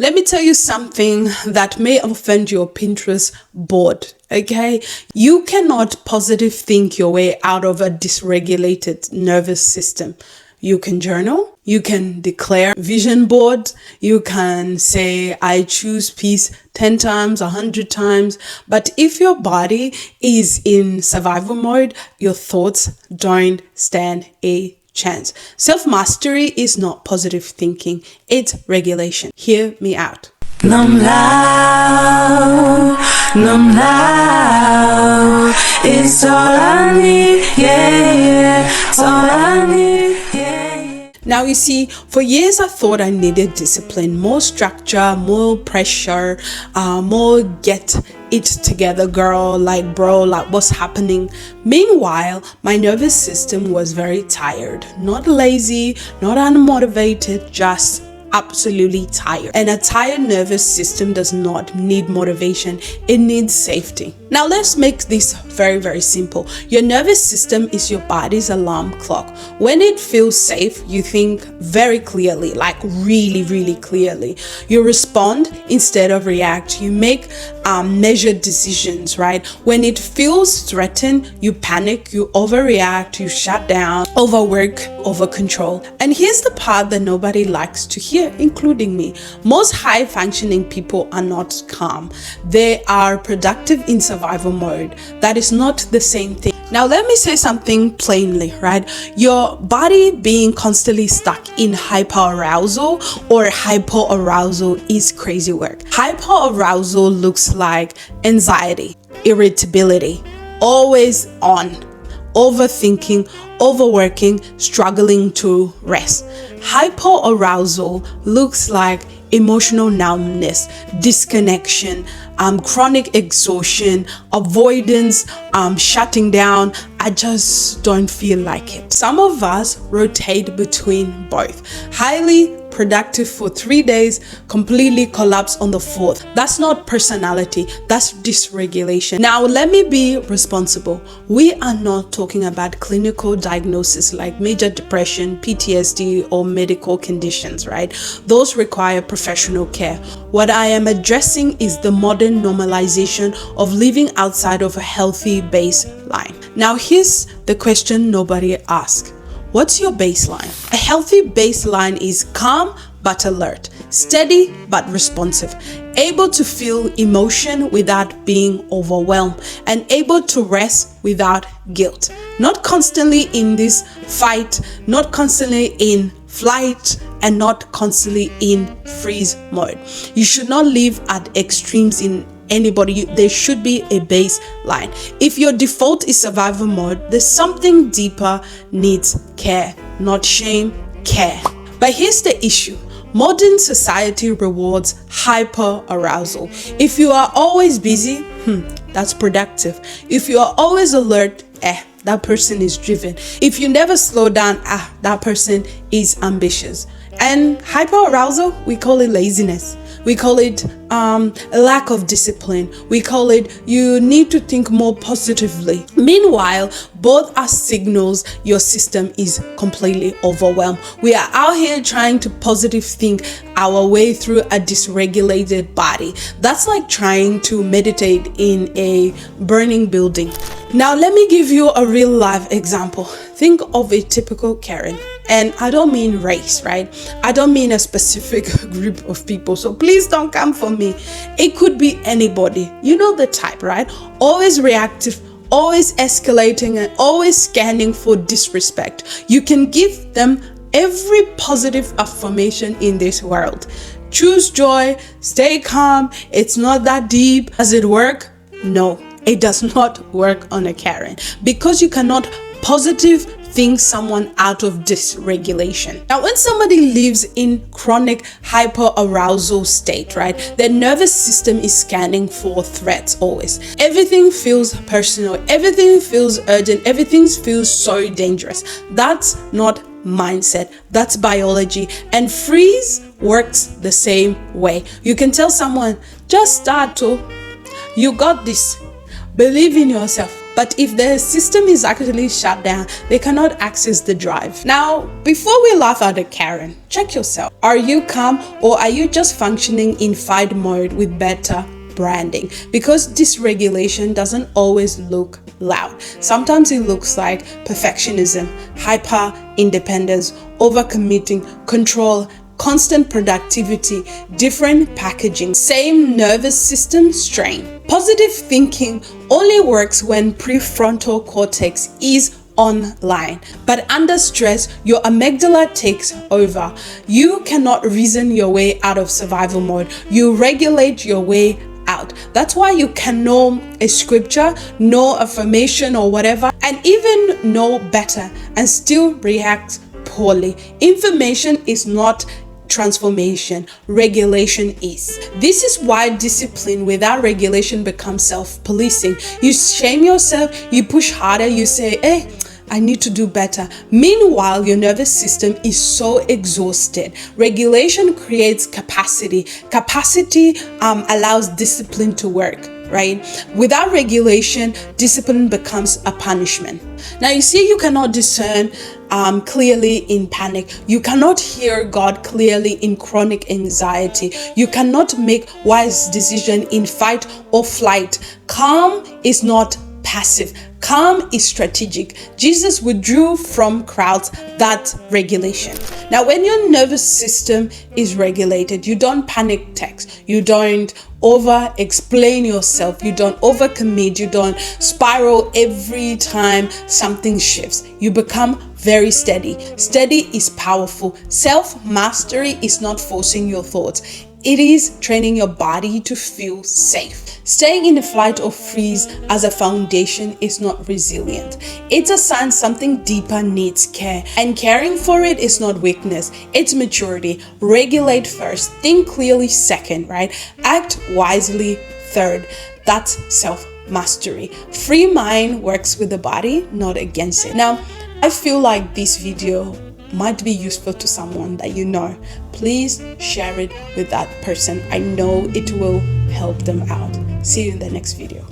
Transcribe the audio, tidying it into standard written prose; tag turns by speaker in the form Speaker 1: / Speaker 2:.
Speaker 1: Let me tell you something that may offend your Pinterest board. Okay, you cannot positive think your way out of a dysregulated nervous system. You can journal, you can declare vision board, you can say, I choose peace 10 times, 100 times. But if your body is in survival mode, your thoughts don't stand a chance. Self-mastery is not positive thinking, it's regulation. Hear me out.
Speaker 2: Numb loud, it's all I need, yeah, it's all I need, yeah.
Speaker 1: Now you see, for years I thought I needed discipline, more structure, more pressure, more get it together girl, like bro, like what's happening? Meanwhile, my nervous system was very tired, not lazy, not unmotivated, just absolutely tired. And a tired nervous system does not need motivation, it needs safety. Now let's make this very, very simple. Your nervous system is your body's alarm clock. When it feels safe, you think very clearly, like really, really clearly. You respond instead of react. You make measured decisions, right? When it feels threatened, you panic, you overreact, you shut down, overwork, over control. And here's the part that nobody likes to hear, including me. Most high functioning people are not calm. They are productive in survival mode. That is not the same thing. Now let me say something plainly, right? Your body being constantly stuck in hyper-arousal or hypo-arousal is crazy work. Hyper-arousal looks like anxiety, irritability, always on, overthinking, overworking, struggling to rest. Hypo-arousal looks like emotional numbness, disconnection, chronic exhaustion, avoidance, shutting down. I just don't feel like it. Some of us rotate between both. Highly productive for 3 days, completely collapse on the 4th. That's not personality, that's dysregulation. Now let me be responsible. We are not talking about clinical diagnoses like major depression, PTSD, or medical conditions, right? Those require professional care. What I am addressing is the modern normalization of living outside of a healthy baseline. Now here's the question nobody asks. What's your baseline? A healthy baseline is calm but alert, steady but responsive, able to feel emotion without being overwhelmed, and able to rest without guilt. Not constantly in this fight, not constantly in flight, and not constantly in freeze mode. You should not live at extremes in anybody. There should be a baseline. If your default is survival mode, there's something deeper needs care, not shame, care. But here's the issue. Modern society rewards hyper-arousal. If you are always busy, that's productive. If you are always alert, that person is driven. If you never slow down, that person is ambitious. And hyper-arousal, we call it laziness. We call it a lack of discipline. We call it you need to think more positively. Meanwhile, both are signals your system is completely overwhelmed. We are out here trying to positive think our way through a dysregulated body. That's like trying to meditate in a burning building. Now, let me give you a real life example. Think of a typical Karen. And I don't mean race, right? I don't mean a specific group of people. So please don't come for me. It could be anybody. You know the type, right? Always reactive, always escalating, and always scanning for disrespect. You can give them every positive affirmation in this world. Choose joy, stay calm. It's not that deep. Does it work? No, it does not work on a Karen, because you cannot positive think someone out of dysregulation. Now, when somebody lives in chronic hyper-arousal state, right, their nervous system is scanning for threats always. Everything feels personal, everything feels urgent, everything feels so dangerous. That's not mindset, that's biology. And freeze works the same way. You can tell someone, just start to, you got this, believe in yourself. But if the system is actually shut down, they cannot access the drive. Now, before we laugh at a Karen, check yourself. Are you calm, or are you just functioning in fight mode with better branding? Because dysregulation doesn't always look loud. Sometimes it looks like perfectionism, hyper independence, overcommitting, control, constant productivity, different packaging, same nervous system strain. Positive thinking only works when prefrontal cortex is online, but under stress, your amygdala takes over. You cannot reason your way out of survival mode. You regulate your way out. That's why you can know a scripture, know affirmation or whatever, and even know better and still react poorly. Information is not transformation, regulation is. This is why discipline without regulation becomes self-policing. You shame yourself, you push harder, you say, hey, I need to do better. Meanwhile, your nervous system is so exhausted. Regulation creates capacity. Capacity allows discipline to work, right? Without regulation, discipline becomes a punishment. Now, you see, you cannot discern clearly in panic. You cannot hear God clearly in chronic anxiety. You cannot make wise decisions in fight or flight. Calm is not passive. Calm is strategic. Jesus withdrew from crowds. That's regulation. Now, when your nervous system is regulated, you don't panic text. You don't over explain yourself. You don't overcommit. You don't spiral every time something shifts. You become very steady. Steady is powerful. Self-mastery is not forcing your thoughts. It is training your body to feel safe. Staying in the flight or freeze as a foundation is not resilient. It's a sign something deeper needs care. And caring for it is not weakness, it's maturity. Regulate first, think clearly second, right? Act wisely third. That's self-mastery. Free mind works with the body, not against it. Now, I feel like this video might be useful to someone that you know. Please share it with that person. I know it will help them out. See you in the next video.